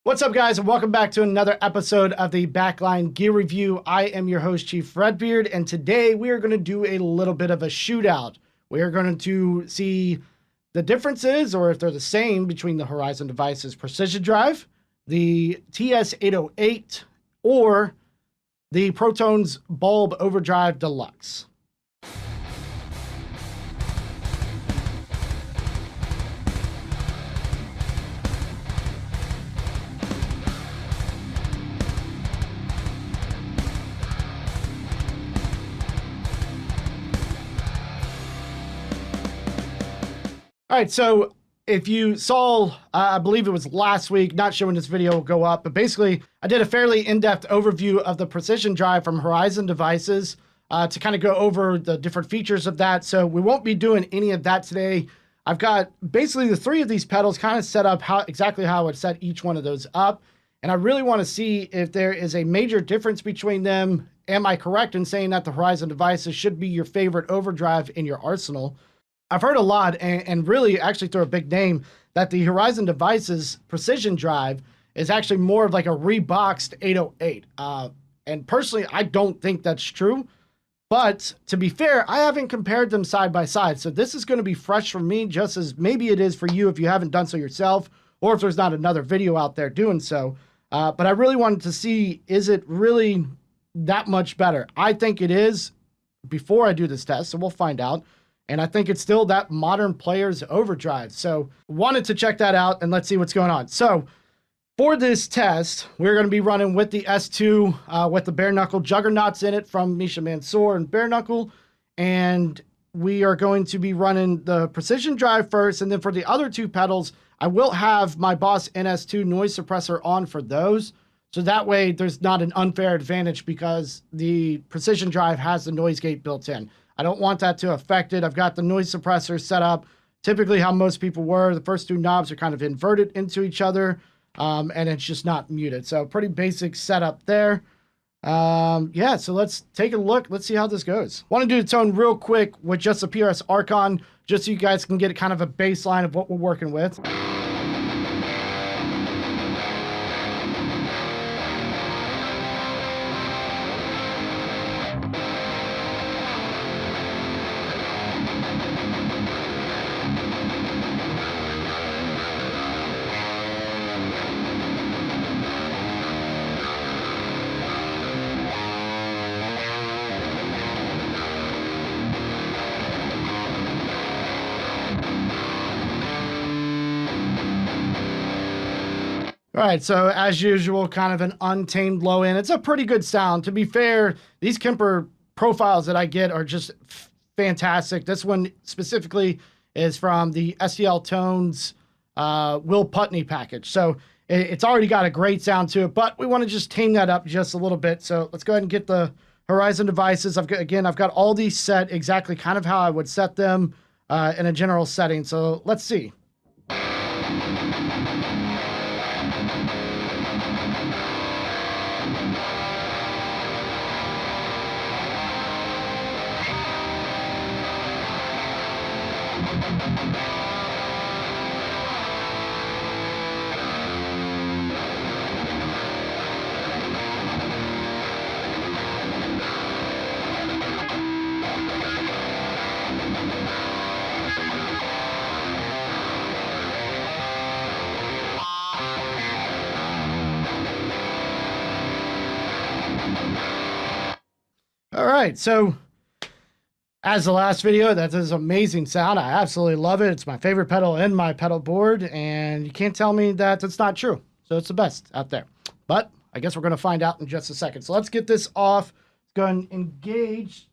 What's up, guys, and welcome back to another episode of the Backline Gear Review. I am your host, Chief Redbeard, and today we are going to do a little bit of a shootout. We are going to see the differences, or if they're the same, between the Horizon Devices Precision Drive, the TS-808, or the Proton's Bulb Overdrive Deluxe. All right, so if you saw, I believe it was last week, not sure when this video will go up, but basically I did a fairly in-depth overview of the Precision Drive from Horizon Devices to kind of go over the different features of that. So we won't be doing any of that today. I've got basically the three of these pedals kind of set up exactly how I would set each one of those up. And I really want to see if there is a major difference between them. Am I correct in saying that the Horizon Devices should be your favorite overdrive in your arsenal? I've heard a lot, and really actually through a big name, that the Horizon Devices Precision Drive is actually more of like a reboxed 808. And personally, I don't think that's true. But to be fair, I haven't compared them side by side. So this is going to be fresh for me, just as maybe it is for you if you haven't done so yourself, or if there's not another video out there doing so. But I really wanted to see, is it really that much better? I think it is before I do this test, so we'll find out. And I think it's still that modern player's overdrive. So wanted to check that out and let's see what's going on. So for this test, we're going to be running with the S2 with the bare knuckle juggernauts in it from Misha Mansour and bare knuckle. And we are going to be running the Precision Drive first. And then for the other two pedals, I will have my Boss NS2 noise suppressor on for those. So that way there's not an unfair advantage because the Precision Drive has the noise gate built in. I don't want that to affect it. I've got the noise suppressor set up typically how most people were. The first two knobs are kind of inverted into each other, and it's just not muted. So pretty basic setup there. Yeah, so let's take a look. Let's see how this goes. Want to do the tone real quick with just a PRS Archon, just so you guys can get kind of a baseline of what we're working with. All right, so as usual, kind of an untamed low end. It's a pretty good sound. To be fair, these Kemper profiles that I get are just fantastic. This one specifically is from the SEL Tones Will Putney package. So it's already got a great sound to it, but we want to just tame that up just a little bit. So let's go ahead and get the Horizon Devices. I've got all these set exactly kind of how I would set them in a general setting. So let's see. All right, so as the last video, that is amazing sound. I absolutely love it. It's my favorite pedal in my pedal board, and you can't tell me that it's not true. So it's the best out there. But I guess we're going to find out in just a second. So let's get this off. Let's go and engage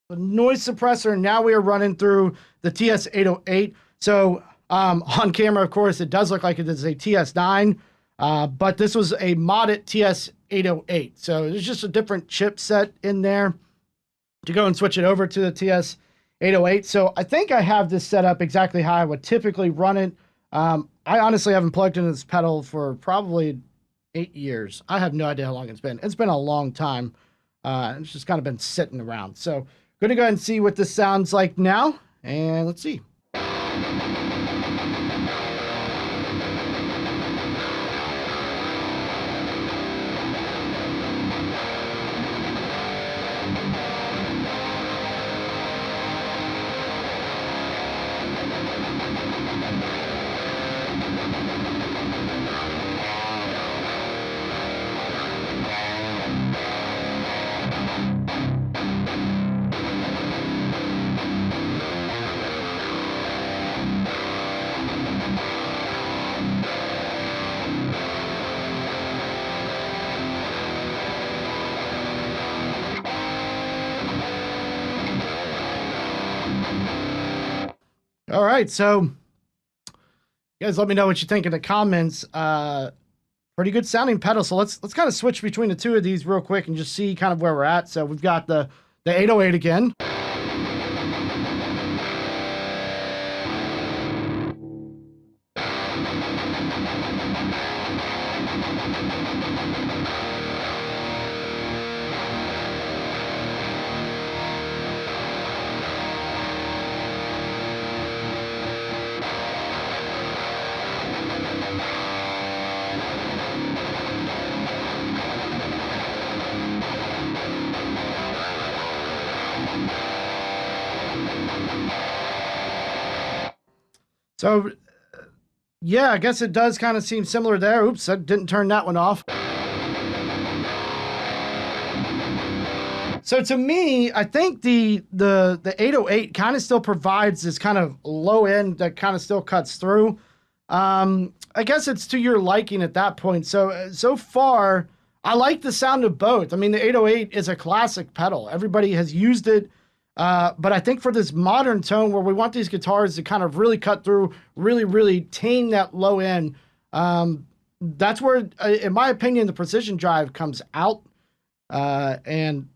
the noise suppressor. Now we are running through the TS-808. So on camera, of course, it does look like it is a TS-9. But this was a modded TS-808. So there's just a different chipset in there to go and switch it over to the TS-808. So I think I have this set up exactly how I would typically run it. I honestly haven't plugged into this pedal for probably 8 years. I have no idea how long it's been. It's been a long time. It's just kind of been sitting around. So going to go ahead and see what this sounds like now. And let's see. All right, so you guys let me know what you think in the comments. Pretty good sounding pedal. So let's kind of switch between the two of these real quick and just see kind of where we're at. So we've got the 808 again. So, yeah, I guess it does kind of seem similar there. Oops, I didn't turn that one off. So to me, I think the 808 kind of still provides this kind of low end that kind of still cuts through. I guess it's to your liking at that point. So far, I like the sound of both. I mean, the 808 is a classic pedal. Everybody has used it. But I think for this modern tone where we want these guitars to kind of really cut through, really tame that low end, that's where, in my opinion, the Precision Drive comes out. And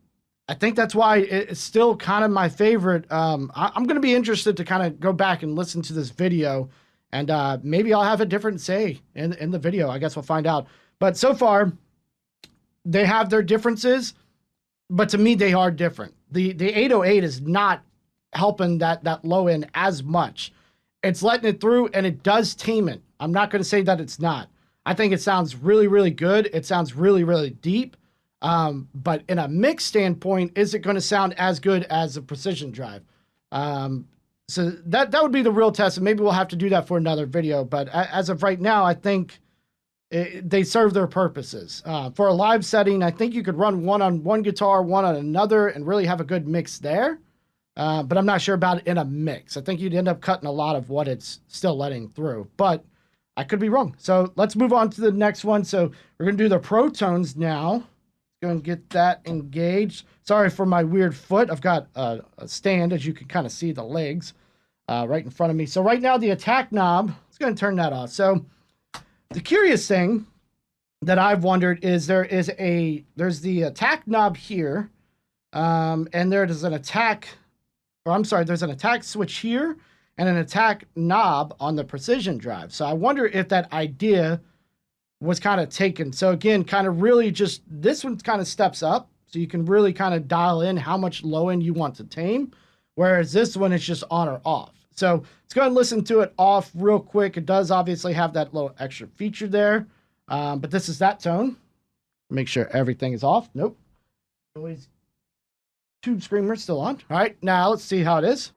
I think that's why it's still kind of my favorite. I'm going to be interested to kind of go back and listen to this video, and maybe I'll have a different say in the video. I guess we'll find out. But so far, they have their differences, but to me, they are different. The 808 is not helping that low end as much. It's letting it through, and it does tame it. I'm not going to say that it's not. I think it sounds really good. It sounds really deep. But in a mix standpoint, is it going to sound as good as a Precision Drive? So that would be the real test, and maybe we'll have to do that for another video. But as of right now, I think they serve their purposes. For a live setting, I think you could run one on one guitar, one on another, and really have a good mix there. But I'm not sure about it in a mix. I think you'd end up cutting a lot of what it's still letting through. But I could be wrong. So let's move on to the next one. So we're going to do the Pro Tones now. Go and get that engaged. Sorry for my weird foot. I've got a stand, as you can kind of see the legs right in front of me. So right now the attack knob, let's go and turn that off. So the curious thing that I've wondered is there's the attack knob here, and there's an attack switch here and an attack knob on the Precision Drive. So I wonder if that idea was kind of taken. So again, kind of really just, this one kind of steps up. So you can really kind of dial in how much low end you want to tame. Whereas this one is just on or off. So let's go ahead and listen to it off real quick. It does obviously have that little extra feature there. But this is that tone. Make sure everything is off. Nope. Always Tube Screamer still on. All right, now let's see how it is.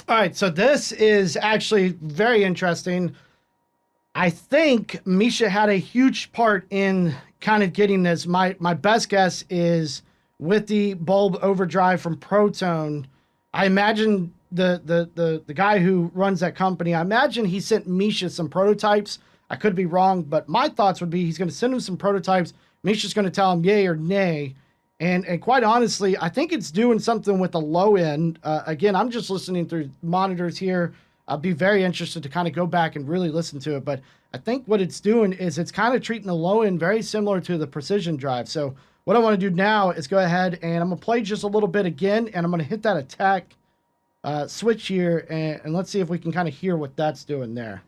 All right, so this is actually very interesting. I think Misha had a huge part in kind of getting this. My best guess is with the bulb overdrive from Protone. I imagine the guy who runs that company, I imagine he sent Misha some prototypes. I could be wrong, but my thoughts would be he's going to send him some prototypes. Misha's going to tell him yay or nay. And quite honestly, I think it's doing something with the low end. Again, I'm just listening through monitors here. I'll be very interested to kind of go back and really listen to it. But I think what it's doing is it's kind of treating the low end very similar to the Precision Drive. So what I want to do now is go ahead and I'm going to play just a little bit again. And I'm going to hit that attack switch here. And let's see if we can kind of hear what that's doing there.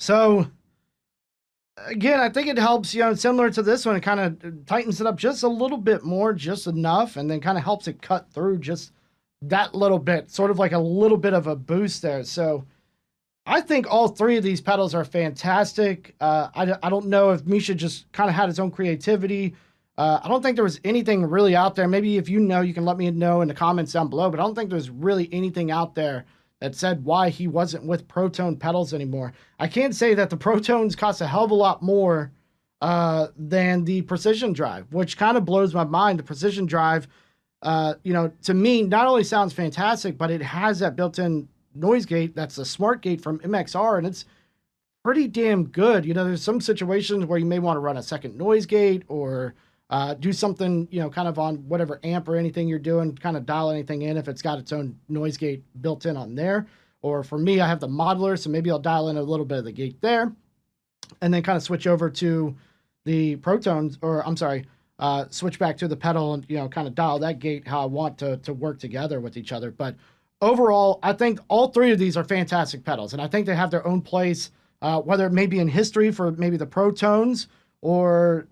So again, I think it helps, similar to this one, it kind of tightens it up just a little bit more, just enough, and then kind of helps it cut through just that little bit, sort of like a little bit of a boost there. So I think all three of these pedals are fantastic. I don't know if Misha just kind of had his own creativity. I don't think there was anything really out there. Maybe if you know, you can let me know in the comments down below, but I don't think there's really anything out there that said why he wasn't with Protone pedals anymore. I can say that the Protones cost a hell of a lot more than the Precision Drive, which kind of blows my mind. The Precision Drive, to me, not only sounds fantastic, but it has that built-in noise gate. That's a smart gate from MXR, and it's pretty damn good. There's some situations where you may want to run a second noise gate or do something, kind of on whatever amp or anything you're doing, kind of dial anything in if it's got its own noise gate built in on there. Or for me, I have the modular, so maybe I'll dial in a little bit of the gate there and then kind of switch over to the Protones, or I'm sorry, switch back to the pedal and, kind of dial that gate how I want to work together with each other. But overall, I think all three of these are fantastic pedals, and I think they have their own place, whether it may be in history for maybe the Protones or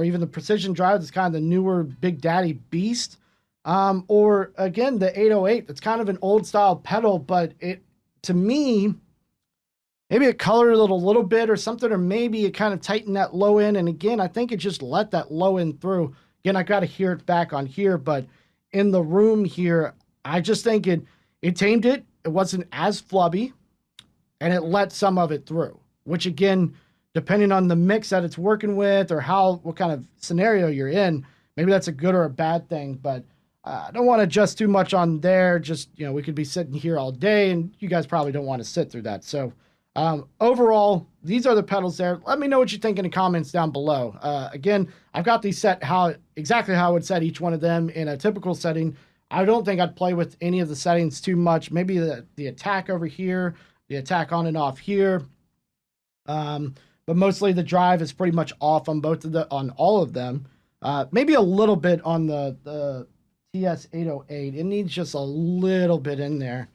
even the Precision Drive that's kind of the newer Big Daddy beast, or again the 808 that's kind of an old style pedal, but it, to me, maybe it colored it a little bit or something, or maybe it kind of tightened that low end, and again I think it just let that low end through. Again, I got to hear it back on here, but in the room here, I just think it tamed it. It wasn't as flubby, and it let some of it through, which again, depending on the mix that it's working with or what kind of scenario you're in, maybe that's a good or a bad thing. But I don't want to adjust too much on there. Just, we could be sitting here all day, and you guys probably don't want to sit through that. So overall, these are the pedals there. Let me know what you think in the comments down below. Again, I've got these set exactly how I would set each one of them in a typical setting. I don't think I'd play with any of the settings too much. Maybe the attack over here, the attack on and off here. But mostly the drive is pretty much off on on all of them. Maybe a little bit on the TS808. It needs just a little bit in there.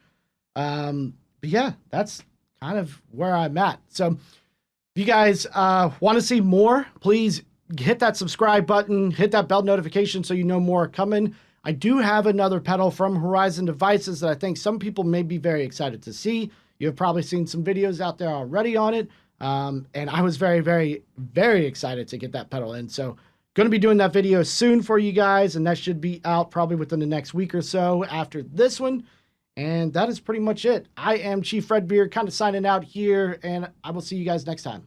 But yeah, that's kind of where I'm at. So if you guys want to see more, please hit that subscribe button, hit that bell notification so you know more coming. I do have another pedal from Horizon Devices that I think some people may be very excited to see. You've probably seen some videos out there already on it. And I was very, very, very excited to get that pedal in. So going to be doing that video soon for you guys, and that should be out probably within the next week or so after this one. And that is pretty much it. I am Chief Redbeard, kind of signing out here, and I will see you guys next time.